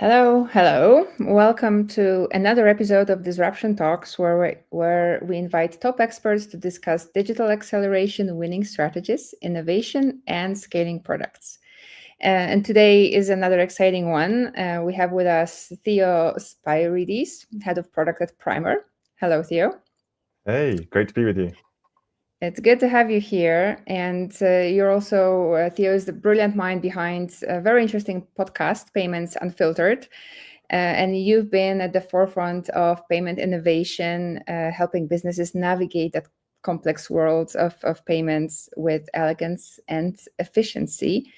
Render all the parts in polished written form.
Hello, hello. Welcome to another episode of Disruption Talks, where we invite top experts to discuss digital acceleration, winning strategies, innovation, and scaling products. And today is another exciting one. We have with us Theo Spyrides, head of product at Primer. Hello, Theo. Hey, great to be with you. It's good to have you here. And you're also, Theo is the brilliant mind behind a very interesting podcast, Payments Unfiltered. And you've been at the forefront of payment innovation, helping businesses navigate that complex world of payments with elegance and efficiency.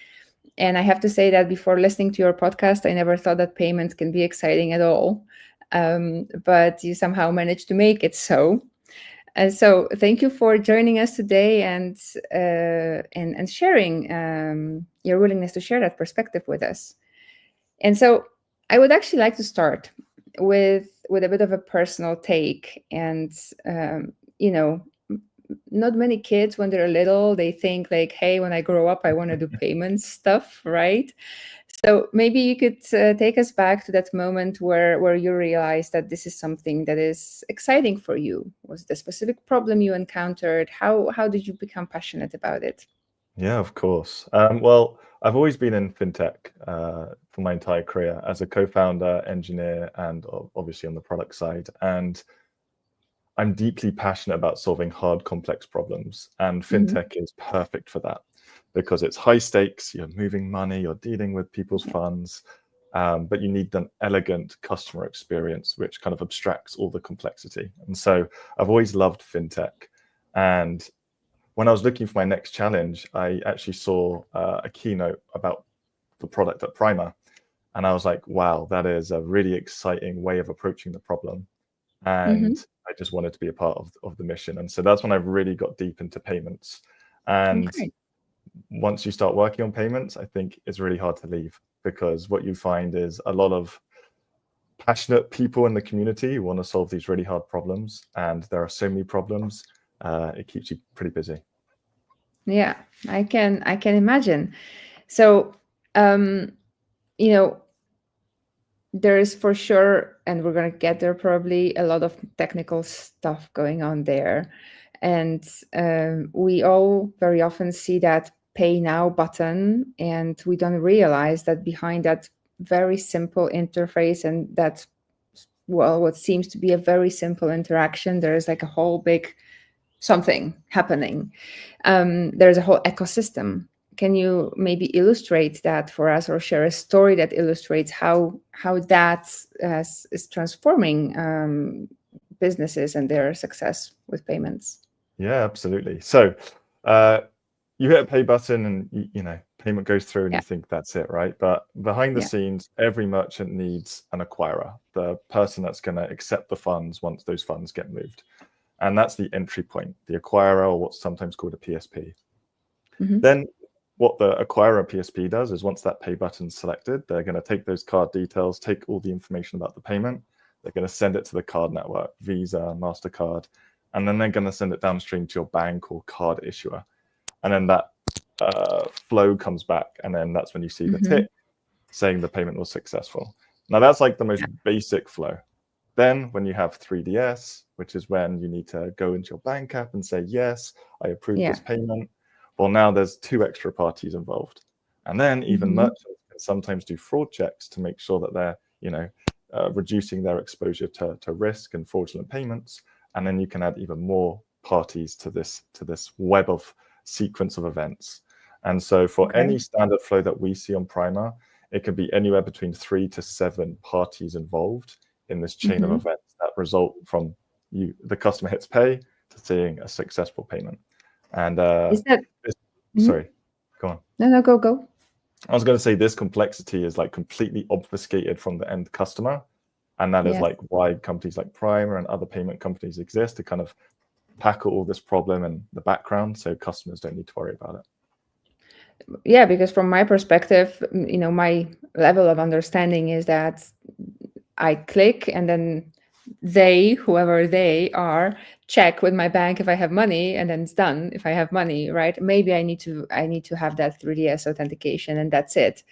And I have to say that before listening to your podcast, I never thought that payments can be exciting at all. But you somehow managed to make it so. So thank you for joining us today and sharing your willingness to share that perspective with us. And so I would actually like to start with a bit of a personal take. And you know, not many kids when they're little, they think like, hey, when I grow up, I want to do payments stuff, right? So maybe you could take us back to that moment where you realized that this is something that is exciting for you. Was it a specific problem you encountered? How did you become passionate about it? Yeah, of course. Well, I've always been in fintech for my entire career as a co-founder, engineer, and obviously on the product side. And I'm deeply passionate about solving hard, complex problems. And Hmm. fintech is perfect for that because it's high stakes. You're moving money, you're dealing with people's Yeah. funds, but you need an elegant customer experience, which kind of abstracts all the complexity. And so I've always loved fintech. And when I was looking for my next challenge, I actually saw a keynote about the product at Primer. And I was like, wow, that is a really exciting way of approaching the problem. And Hmm. I just wanted to be a part of the mission. And so that's when I really got deep into payments. And Okay. once you start working on payments, I think it's really hard to leave because what you find is a lot of passionate people in the community who want to solve these really hard problems. And there are so many problems, it keeps you pretty busy. Yeah, I can imagine. So, um, you know, there is for sure, and we're going to get there probably, a lot of technical stuff going on there. And we all very often see that pay now button, and we don't realize that behind that very simple interface and that, well, what seems to be a very simple interaction, there is like a whole big something happening. There's a whole ecosystem. Can you maybe illustrate that for us, or share a story that illustrates how that is transforming businesses and their success with payments? Yeah, absolutely. So uh, you hit a pay button and payment goes through and Yeah, you think that's it, right? But behind the yeah. scenes, every merchant needs an acquirer, the person that's going to accept the funds once those funds get moved. And that's the entry point, the acquirer, or what's sometimes called a PSP. Hmm. Then what the acquirer PSP does is once that pay button's selected, they're going to take those card details, take all the information about the payment. They're going to send it to the card network, Visa, MasterCard, and then they're going to send it downstream to your bank or card issuer. And then that flow comes back, and then that's when you see the Hmm. tick saying the payment was successful. Now that's like the most Yeah, basic flow. Then when you have 3DS, which is when you need to go into your bank app and say, yes, I approve yeah. this payment. Well, now there's two extra parties involved. And then even Hmm. merchants can sometimes do fraud checks to make sure that they're, reducing their exposure to risk and fraudulent payments. And then you can add even more parties to this web of sequence of events. And so for Okay. any standard flow that we see on Primer, it could be anywhere between 3 to 7 parties involved in this chain of Hmm. events that result from the customer hits pay to seeing a successful payment. And Is that? Mhm. sorry, go on. No, no, go. I was going to say this complexity is like completely obfuscated from the end customer. And that is Yes. like why companies like Primer and other payment companies exist, to kind of tackle all this problem in the background so customers don't need to worry about it. Yeah, because from my perspective, my level of understanding is that I click and then they, whoever they are, check with my bank if I have money, and then it's done if I have money, right? Maybe I need to have that 3DS authentication, and that's it.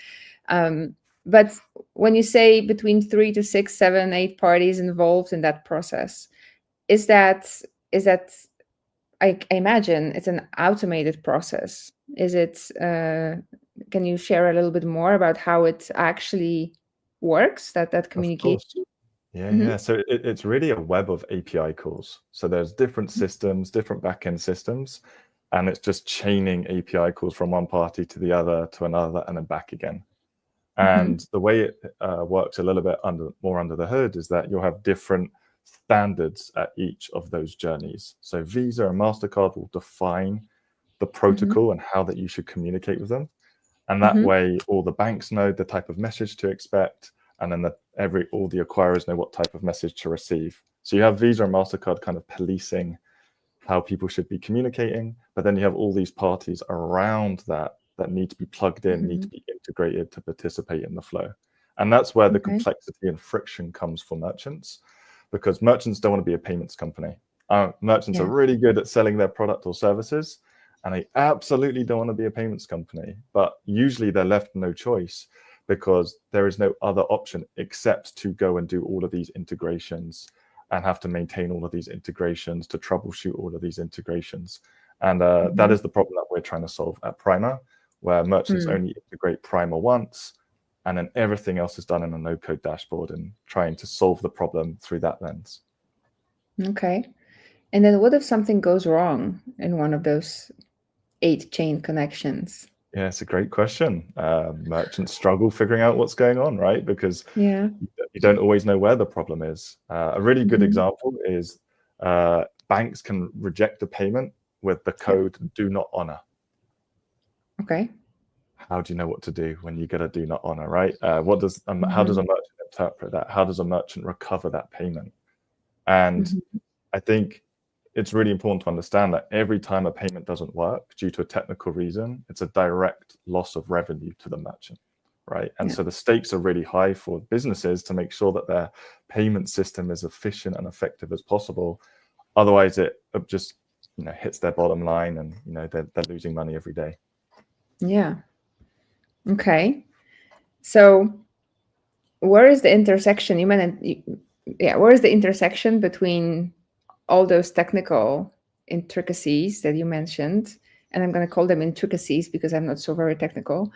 Um, But when you say between 3 to 6, 7, 8 parties involved in that process, is that I imagine it's an automated process. Is it? Can you share a little bit more about how it actually works? That Of communication. course. Yeah, Mm-hmm. yeah. So it's really a web of API calls. So there's different systems, different backend systems, and it's just chaining API calls from one party to the other to another and then back again. Mm-hmm. And the way it works a little bit more under the hood is that you'll have different standards at each of those journeys. So Visa and MasterCard will define the protocol and how that you should communicate with them. And that Mm-hmm. way, all the banks know the type of message to expect, and then all the acquirers know what type of message to receive. So you have Visa and MasterCard kind of policing how people should be communicating, but then you have all these parties around that need to be plugged in, need to be integrated to participate in the flow. And that's where the Okay. complexity and friction comes for merchants, because merchants don't want to be a payments company. Merchants are really good at selling their product or services, and they absolutely don't want to be a payments company. But usually they're left no choice, because there is no other option except to go and do all of these integrations and have to maintain all of these integrations, to troubleshoot all of these integrations. And that is the problem that we're trying to solve at Primer, where merchants only integrate Primer once, and then everything else is done in a no-code dashboard, and trying to solve the problem through that lens. Okay. And then what if something goes wrong in one of those 8 chain connections? Yeah, it's a great question. Merchants struggle figuring out what's going on, right? Because Yeah. you don't always know where the problem is. A really good Mhm. example is banks can reject a payment with the code "do not honor." Okay. How do you know what to do when you get a "do not honor," right? How does a merchant interpret that? How does a merchant recover that payment? And I think it's really important to understand that every time a payment doesn't work due to a technical reason, it's a direct loss of revenue to the merchant, right? And so the stakes are really high for businesses to make sure that their payment system is efficient and effective as possible. Otherwise, it just hits their bottom line, and they're losing money every day. Yeah. Okay. So where is the intersection? Where is the intersection between all those technical intricacies that you mentioned? And I'm going to call them intricacies because I'm not so very technical,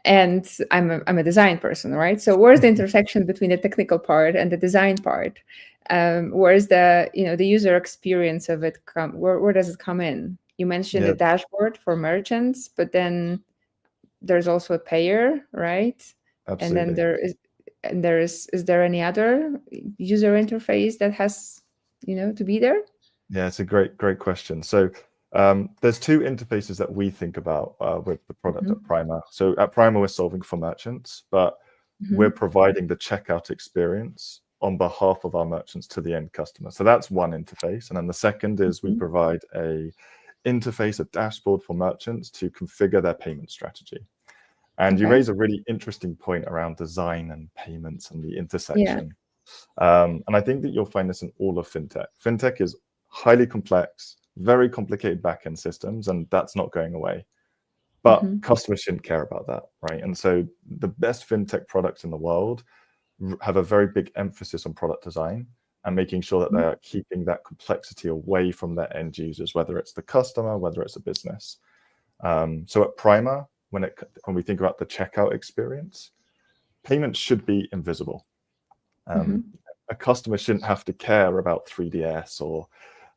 and I'm a design person, right? So where's the intersection between the technical part and the design part? Where's the user experience of it where does it come in? You mentioned a dashboard for merchants, but then there's also a payer, right? And then Absolutely. is there any other user interface that has to be there? Yeah, it's a great question. So there's 2 interfaces that we think about with the product at Primer. So at Primer, we're solving for merchants, but we're providing the checkout experience on behalf of our merchants to the end customer. So that's one interface. And then the second is we provide a interface, a dashboard for merchants to configure their payment strategy. And you raise a really interesting point around design and payments and the intersection. And I think that you'll find this in all of fintech. Fintech is highly complex, very complicated backend systems, and that's not going away. But customers shouldn't care about that, right? And so the best fintech products in the world have a very big emphasis on product design and making sure that they're keeping that complexity away from their end users, whether it's the customer, whether it's a business. So at Primer, when we think about the checkout experience, payments should be invisible. A customer shouldn't have to care about 3DS or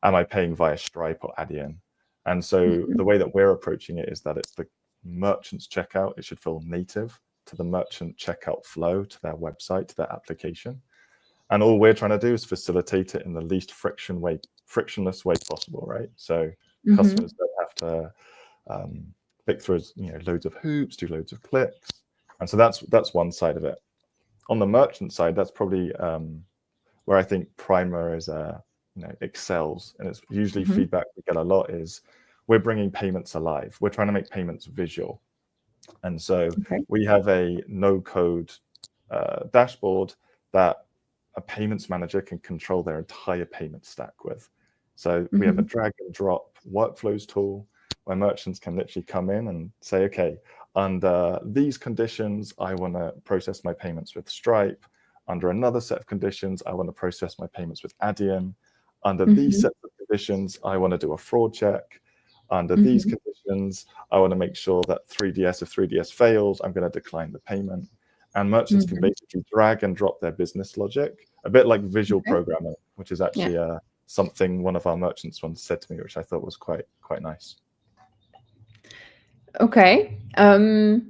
am I paying via Stripe or Adyen. And so the way that we're approaching it is that it's the merchant's checkout. It should feel native to the merchant checkout flow, to their website, to their application. And all we're trying to do is facilitate it in the least frictionless way possible, right? So customers don't have to click through loads of hoops, do loads of clicks. And so that's one side of it. On the merchant side, that's probably where I think Primer is excels, and it's usually feedback we get a lot is we're bringing payments alive. We're trying to make payments visual, and so we have a no-code dashboard that a payments manager can control their entire payment stack with. So we have a drag and drop workflows tool where merchants can literally come in and say, okay, under these conditions, I want to process my payments with Stripe. Under another set of conditions, I want to process my payments with Adyen. Under these sets of conditions, I want to do a fraud check. Under these conditions, I want to make sure that 3DS, if 3DS fails, I'm going to decline the payment. And merchants can basically drag and drop their business logic, a bit like visual programming, which is actually something one of our merchants once said to me, which I thought was quite nice. Okay. So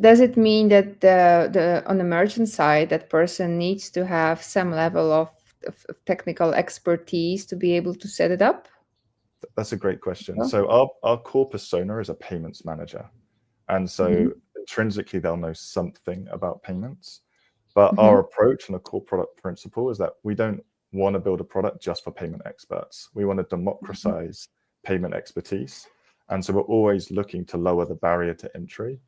does it mean that the on the merchant side, that person needs to have some level of technical expertise to be able to set it up? That's a great question. So our core persona is a payments manager. And so intrinsically, they'll know something about payments. But our approach and a core product principle is that we don't want to build a product just for payment experts. We want to democratize payment expertise. And so we're always looking to lower the barrier to entry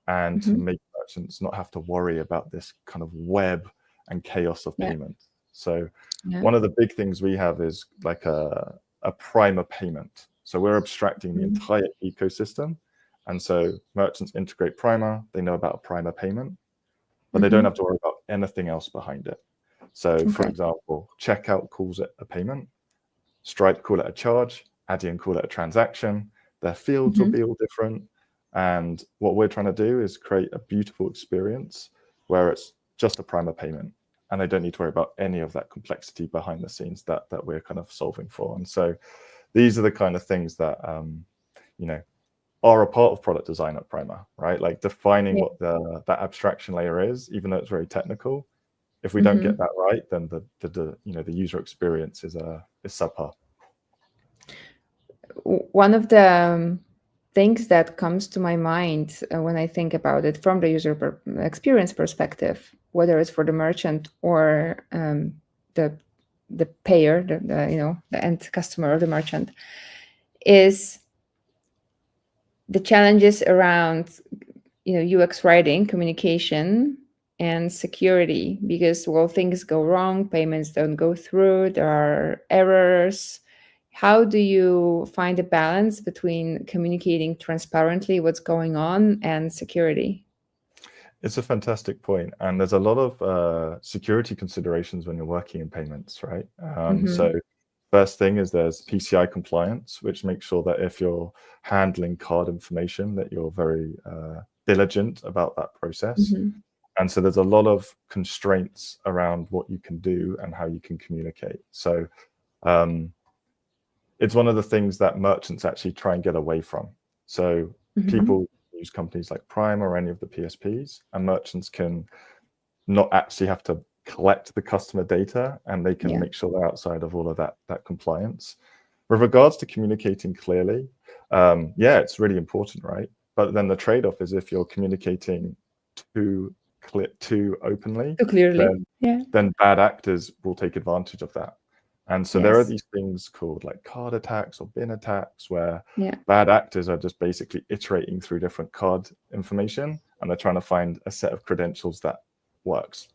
and to make merchants not have to worry about this kind of web and chaos of payments. So one of the big things we have is like a primer payment. So we're abstracting the entire ecosystem. And so merchants integrate Primer, they know about a Primer payment, but they don't have to worry about anything else behind it. So for example, Checkout calls it a payment, Stripe call it a charge, Adyen call it a transaction. Their fields will be all different. And what we're trying to do is create a beautiful experience where it's just a Primer payment. And they don't need to worry about any of that complexity behind the scenes that we're kind of solving for. And so these are the kind of things that, are a part of product design at Primer, right? Like defining what that abstraction layer is, even though it's very technical. If we don't get that right, then the user experience is subpar. One of the things that comes to my mind when I think about it from the user experience perspective, whether it's for the merchant or the payer, the end customer or the merchant, is the challenges around UX writing, communication, and security. Because things go wrong, payments don't go through, there are errors. How do you find a balance between communicating transparently what's going on and security? It's a fantastic point. And there's a lot of security considerations when you're working in payments, right? So first thing is there's PCI compliance, which makes sure that if you're handling card information, that you're very diligent about that process. And so there's a lot of constraints around what you can do and how you can communicate. So it's one of the things that merchants actually try and get away from. So people use companies like Prime or any of the PSPs, and merchants can not actually have to collect the customer data, and they can make sure they're outside of all of that compliance. With regards to communicating clearly, it's really important, right? But then the trade-off is if you're communicating too openly, Too clearly, then bad actors will take advantage of that. And so there are these things called like card attacks or bin attacks, where bad actors are just basically iterating through different card information, and they're trying to find a set of credentials that works.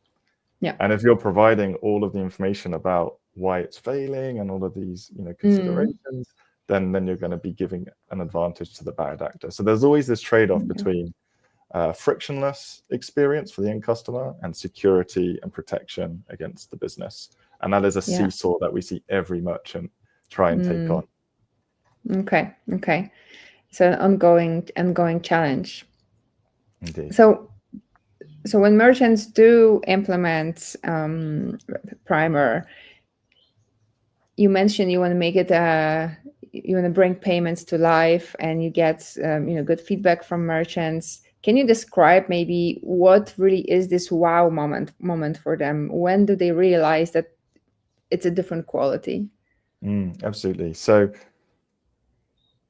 And if you're providing all of the information about why it's failing and all of these considerations, then you're going to be giving an advantage to the bad actor. So there's always this trade-off between frictionless experience for the end customer and security and protection against the business. And that is a seesaw that we see every merchant try and take on. Okay. So an ongoing challenge. Indeed. So when merchants do implement Primer, you mentioned you want to make it you want to bring payments to life, and you get good feedback from merchants. Can you describe maybe what really is this wow moment for them? When do they realize that it's a different quality? Absolutely. So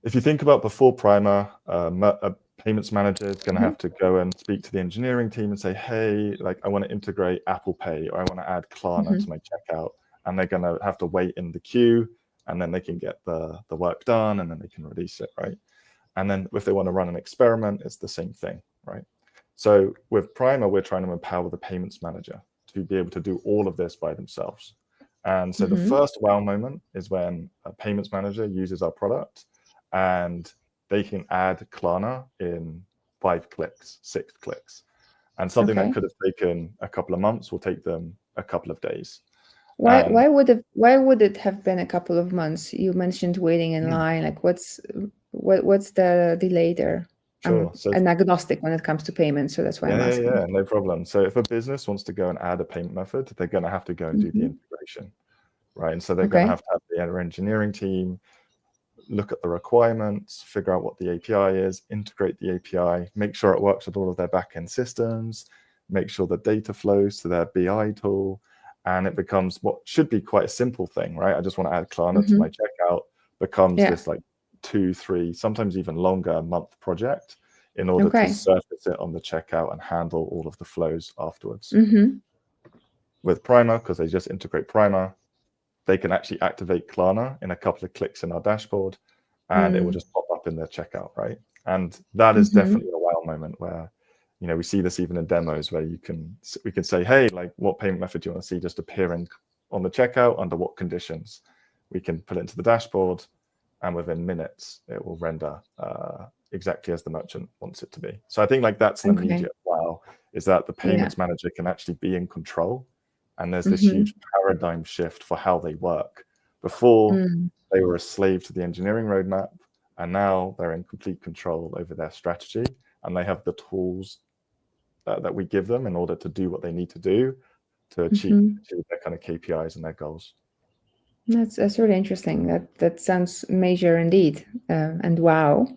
if you think about before Primer, a payments manager is going to have to go and speak to the engineering team and say, hey, like I want to integrate Apple Pay, or I want to add Klarna to my checkout. And they're going to have to wait in the queue, and then they can get the work done, and then they can release it, right? And then if they want to run an experiment, it's the same thing, right? So with Primer, we're trying to empower the payments manager to be able to do all of this by themselves. And so the first wow moment is when a payments manager uses our product and they can add Klarna in 5 clicks, 6 clicks. And something that Okay. could have taken a couple of months will take them a couple of days. Why And why would it have been a couple of months? You mentioned waiting in line. Like what's the delay there? I'm sure. So an agnostic when it comes to payments, so that's why I'm asking. yeah, no problem. So if a business wants to go and add a payment method, they're going to have to go and do the integration, right? And so they're going to Okay. have the engineering team look at the requirements, figure out what the API is, integrate the API, make sure it works with all of their backend systems, make sure the data flows to their BI tool, and it becomes what should be quite a simple thing, right? I just want to add Klarna to my checkout, becomes Yeah. this like 2, 3, sometimes even longer month project in order to Okay. surface it on the checkout and handle all of the flows afterwards. Mm-hmm. With Primer, because they just integrate Primer, they can actually activate Klarna in a couple of clicks in our dashboard, and it will just pop up in their checkout, right? And that is definitely a wow moment where, you know, we see this even in demos where we can say, hey, like what payment method do you want to see just appearing on the checkout, under what conditions? We can put it into the dashboard, and within minutes it will render exactly as the merchant wants it to be. So I think like that's an immediate wow, is that the payments manager can actually be in control. And there's this huge paradigm shift for how they work. Before, they were a slave to the engineering roadmap, and now they're in complete control over their strategy, and they have the tools that we give them in order to do what they need to do to achieve their kind of KPIs and their goals. That's really interesting. That sounds major indeed, and wow.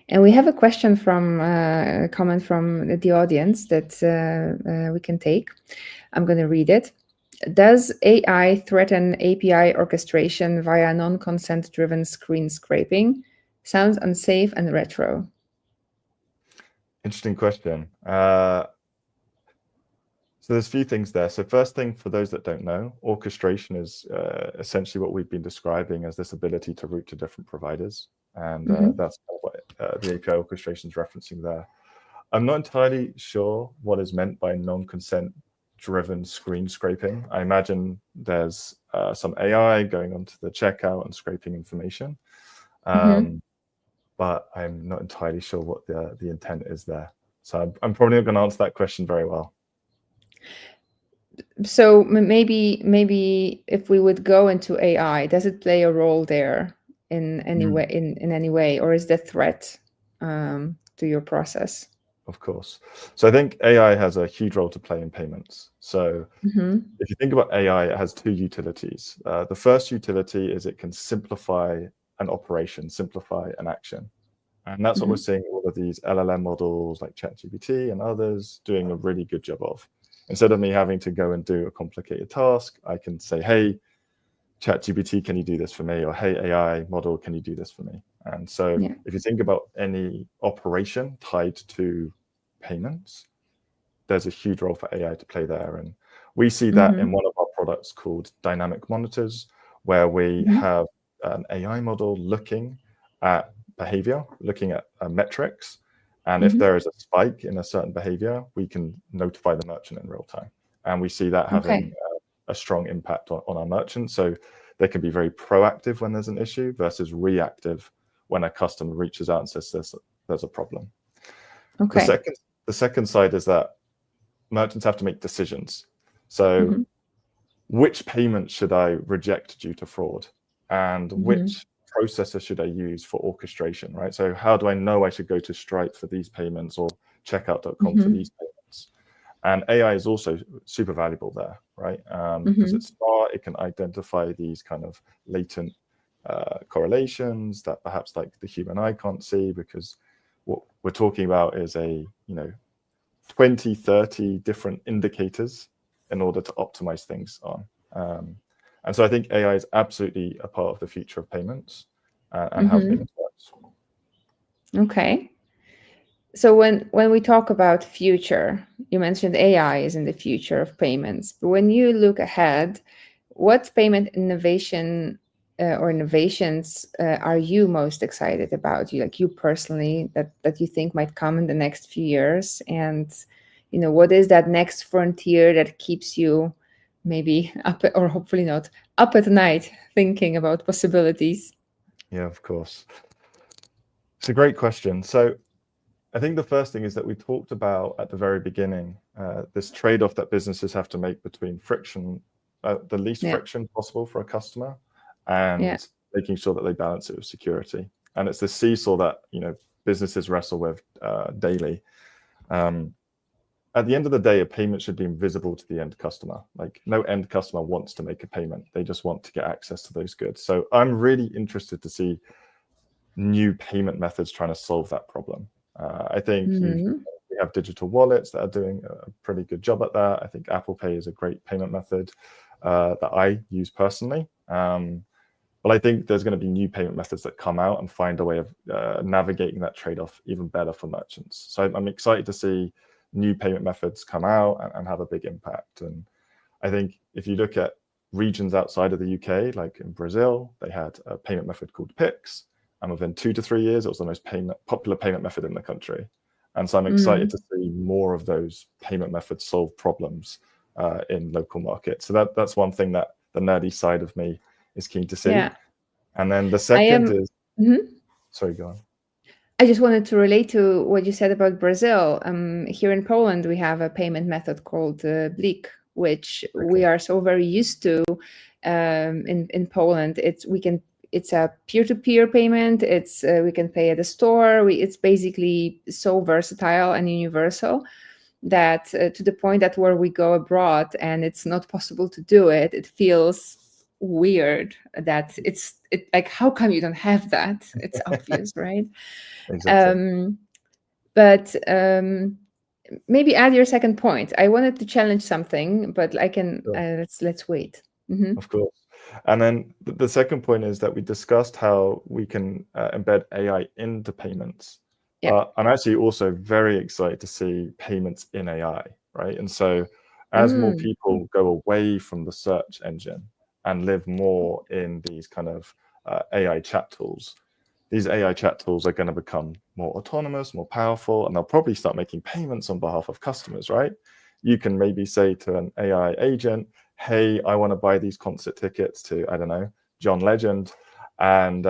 And we have a question from a comment from the audience that we can take. I'm going to read it. Does AI threaten API orchestration via non-consent driven screen scraping? Sounds unsafe and retro. Interesting question. So there's a few things there. So first thing, for those that don't know, orchestration is essentially what we've been describing as this ability to route to different providers. And that's what the API orchestration is referencing there. I'm not entirely sure what is meant by non-consent driven screen scraping. I imagine there's some AI going onto the checkout and scraping information. But I'm not entirely sure what the intent is there. So I'm probably not going to answer that question very well. So maybe if we would go into AI, does it play a role there in any way, in any way, or is that threat to your process? Of course. So I think AI has a huge role to play in payments. So if you think about AI, it has two utilities. The first utility is it can simplify an operation, simplify an action. And that's what we're seeing all of these LLM models like ChatGPT and others doing a really good job of. Instead of me having to go and do a complicated task, I can say, hey, ChatGPT, can you do this for me? Or hey, AI model, can you do this for me? And so if you think about any operation tied to payments, there's a huge role for AI to play there. And we see that in one of our products called Dynamic Monitors, where we have an AI model looking at behavior, looking at metrics. And if there is a spike in a certain behavior, we can notify the merchant in real time. And we see that having a strong impact on our merchants. So they can be very proactive when there's an issue versus reactive when a customer reaches out and says there's a problem. The second side is that merchants have to make decisions. So which payment should I reject due to fraud? And which processor should I use for orchestration, right? So how do I know I should go to Stripe for these payments or checkout.com for these payments? And AI is also super valuable there, right? Because it's smart, it can identify these kind of latent correlations that perhaps like the human eye can't see, because what we're talking about is 20, 30 different indicators in order to optimize things on. And so I think AI is absolutely a part of the future of payments and how payments works. Okay. So when we talk about future, you mentioned AI is in the future of payments. But when you look ahead, what payment innovation or innovations are you most excited about? You personally that you think might come in the next few years, and what is that next frontier that keeps you maybe up, or hopefully not up at night thinking about possibilities? Yeah, of course. It's a great question. So I think the first thing is that we talked about at the very beginning, this trade-off that businesses have to make between friction, the least friction possible for a customer, and making sure that they balance it with security. And it's the seesaw that businesses wrestle with daily. At the end of the day, a payment should be invisible to the end customer. Like, no end customer wants to make a payment. They just want to get access to those goods. So I'm really interested to see new payment methods trying to solve that problem. I think we have digital wallets that are doing a pretty good job at that. I think Apple Pay is a great payment method that I use personally. But I think there's going to be new payment methods that come out and find a way of navigating that trade-off even better for merchants. So I'm excited to see new payment methods come out and have a big impact. And I think if you look at regions outside of the UK, like in Brazil, they had a payment method called Pix. And within 2 to 3 years, it was the most popular payment method in the country. And so I'm excited to see more of those payment methods solve problems in local markets. So that's one thing that the nerdy side of me is keen to see. Yeah. And then the second is... Sorry, go on. I just wanted to relate to what you said about Brazil. Here in Poland, we have a payment method called Blik, which we are so very used to in Poland. It's a peer-to-peer payment. We can pay at a store. It's basically so versatile and universal that to the point that where we go abroad and it's not possible to do it, it feels weird that it's like, how come you don't have that? It's obvious, right? Exactly. But maybe add your second point. I wanted to challenge something, but I can let's wait. Of course. And then the second point is that we discussed how we can embed AI into payments. But I'm actually also very excited to see payments in AI, right? And so as more people go away from the search engine and live more in these kind of AI chat tools, these AI chat tools are going to become more autonomous, more powerful, and they'll probably start making payments on behalf of customers, right? You can maybe say to an AI agent, hey, I want to buy these concert tickets to, I don't know, John Legend, and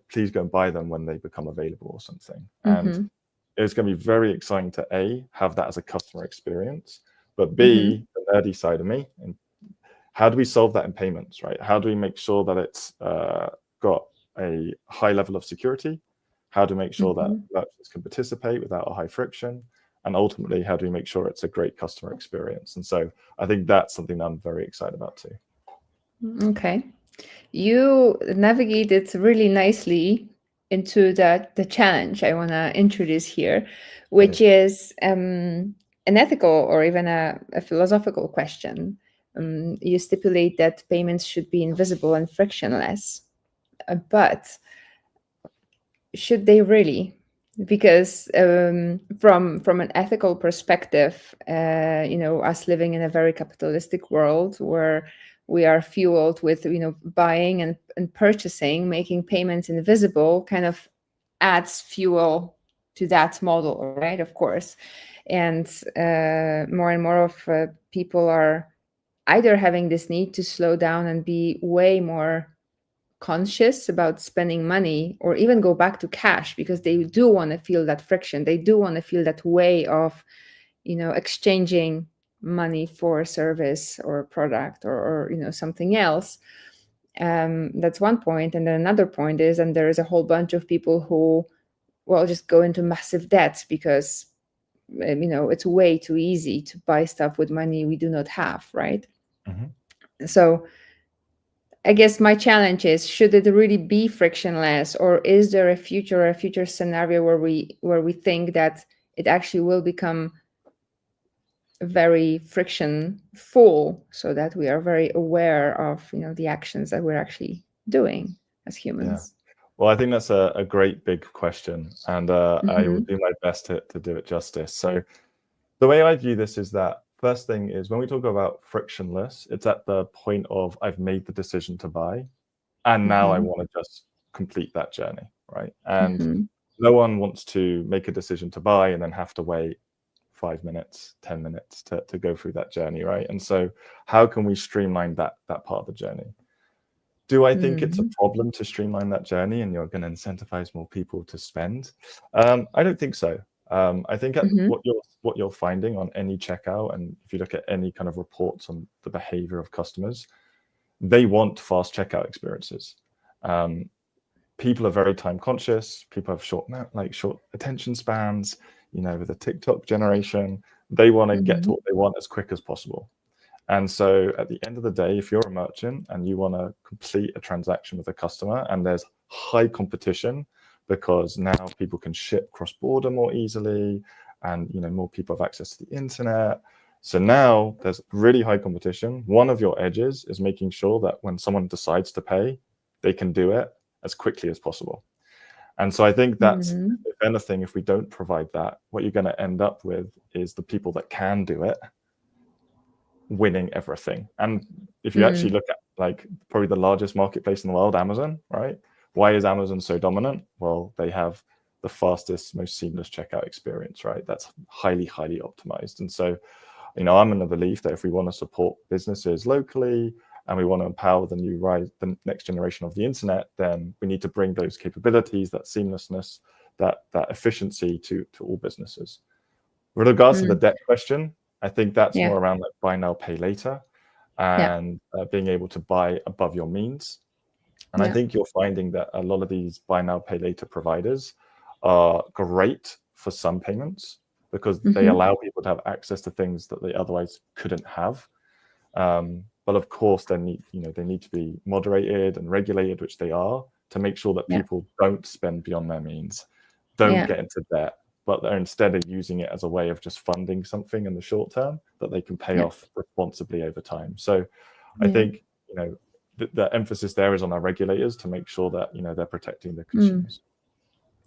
please go and buy them when they become available or something. And it's going to be very exciting to A, have that as a customer experience, but B, the nerdy side of me, and how do we solve that in payments, right? How do we make sure that it's got a high level of security? How do we make sure that merchants can participate without a high friction? And ultimately, how do we make sure it's a great customer experience? And so I think that's something that I'm very excited about too. Okay. You navigated really nicely into the challenge I want to introduce here, which is an ethical or even a philosophical question. You stipulate that payments should be invisible and frictionless, but should they really? Because from an ethical perspective, us living in a very capitalistic world where we are fueled with buying and purchasing, making payments invisible kind of adds fuel to that model, right? Of course. And more and more of people are either having this need to slow down and be way more conscious about spending money, or even go back to cash because they do want to feel that friction. They do want to feel that way of exchanging money for a service or a product or something else. That's one point. And then another point is, and there is a whole bunch of people who just go into massive debt because it's way too easy to buy stuff with money we do not have, right? So I guess my challenge is, should it really be frictionless, or is there a future scenario where we think that it actually will become very friction full, so that we are very aware of the actions that we're actually doing as humans? Yeah. Well, I think that's a great big question, and I will do my best to do it justice. So the way I view this is that first thing is, when we talk about frictionless, it's at the point of I've made the decision to buy, and now I want to just complete that journey, right? And no one wants to make a decision to buy and then have to wait 5 minutes, 10 minutes to go through that journey, right? And so how can we streamline that part of the journey? Do I think it's a problem to streamline that journey and you're going to incentivize more people to spend? I don't think so. I think what you're finding on any checkout, and if you look at any kind of reports on the behavior of customers, they want fast checkout experiences. People are very time conscious. People have short attention spans. With the TikTok generation, they want to get to what they want as quick as possible. And so at the end of the day, if you're a merchant and you want to complete a transaction with a customer and there's high competition because now people can ship cross-border more easily and more people have access to the internet. So now there's really high competition. One of your edges is making sure that when someone decides to pay, they can do it as quickly as possible. And so I think that's, if anything, if we don't provide that, what you're going to end up with is the people that can do it winning everything. And if you actually look at probably the largest marketplace in the world, Amazon, right? Why is Amazon so dominant? Well, they have the fastest, most seamless checkout experience, right? That's highly, highly optimized. And so, I'm in the belief that if we want to support businesses locally and we want to empower the next generation of the internet, then we need to bring those capabilities, that seamlessness, that efficiency to all businesses. With regards to the debt question, I think that's more around buy now, pay later, and being able to buy above your means. And I think you're finding that a lot of these buy now, pay later providers are great for some payments because they allow people to have access to things that they otherwise couldn't have. But of course, they need to be moderated and regulated, which they are, to make sure that people don't spend beyond their means, don't get into debt, but they're instead of using it as a way of just funding something in the short term that they can pay off responsibly over time. So I think, the emphasis there is on our regulators to make sure that, they're protecting the consumers.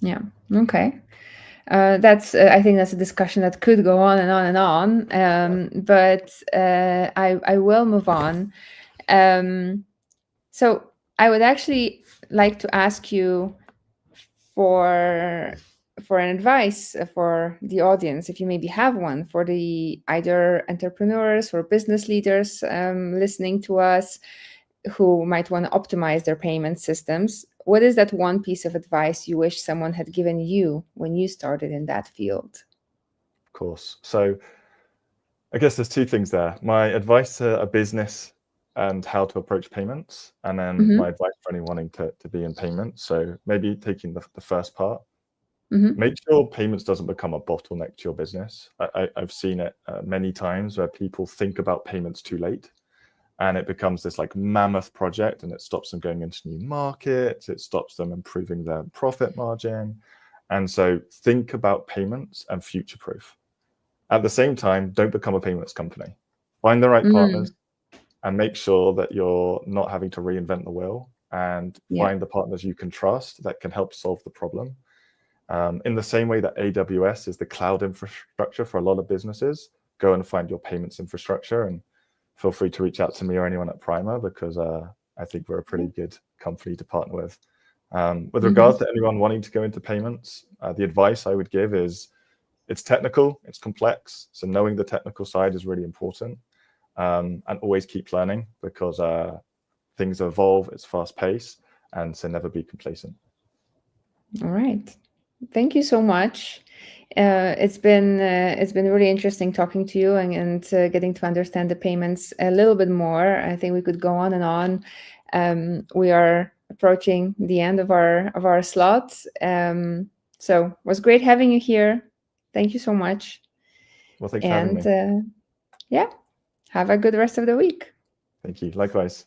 Yeah. Okay. I think that's a discussion that could go on and on and on. But I will move on. So I would actually like to ask you for an advice for the audience, if you maybe have one, for the either entrepreneurs or business leaders listening to us who might want to optimize their payment systems. What is that one piece of advice you wish someone had given you when you started in that field? Of course. So I guess there's two things there. My advice to a business and how to approach payments, and then my advice for anyone wanting to be in payments. So maybe taking the first part, make sure payments doesn't become a bottleneck to your business. I've seen it many times where people think about payments too late. And it becomes this mammoth project, and it stops them going into new markets. It stops them improving their profit margin. And so think about payments and future-proof. At the same time, don't become a payments company. Find the right partners and make sure that you're not having to reinvent the wheel, and find the partners you can trust that can help solve the problem. In the same way that AWS is the cloud infrastructure for a lot of businesses, go and find your payments infrastructure, and feel free to reach out to me or anyone at Primer, because I think we're a pretty good company to partner with. With regards to anyone wanting to go into payments, the advice I would give is it's technical, it's complex. So knowing the technical side is really important, and always keep learning, because things evolve, it's fast paced, and so never be complacent. All right. Thank you so much. It's been really interesting talking to you and getting to understand the payments a little bit more. I think we could go on and on. We are approaching the end of our slot. So it was great having you here. Thank you so much. Well, thanks for having me. Have a good rest of the week. Thank you. Likewise.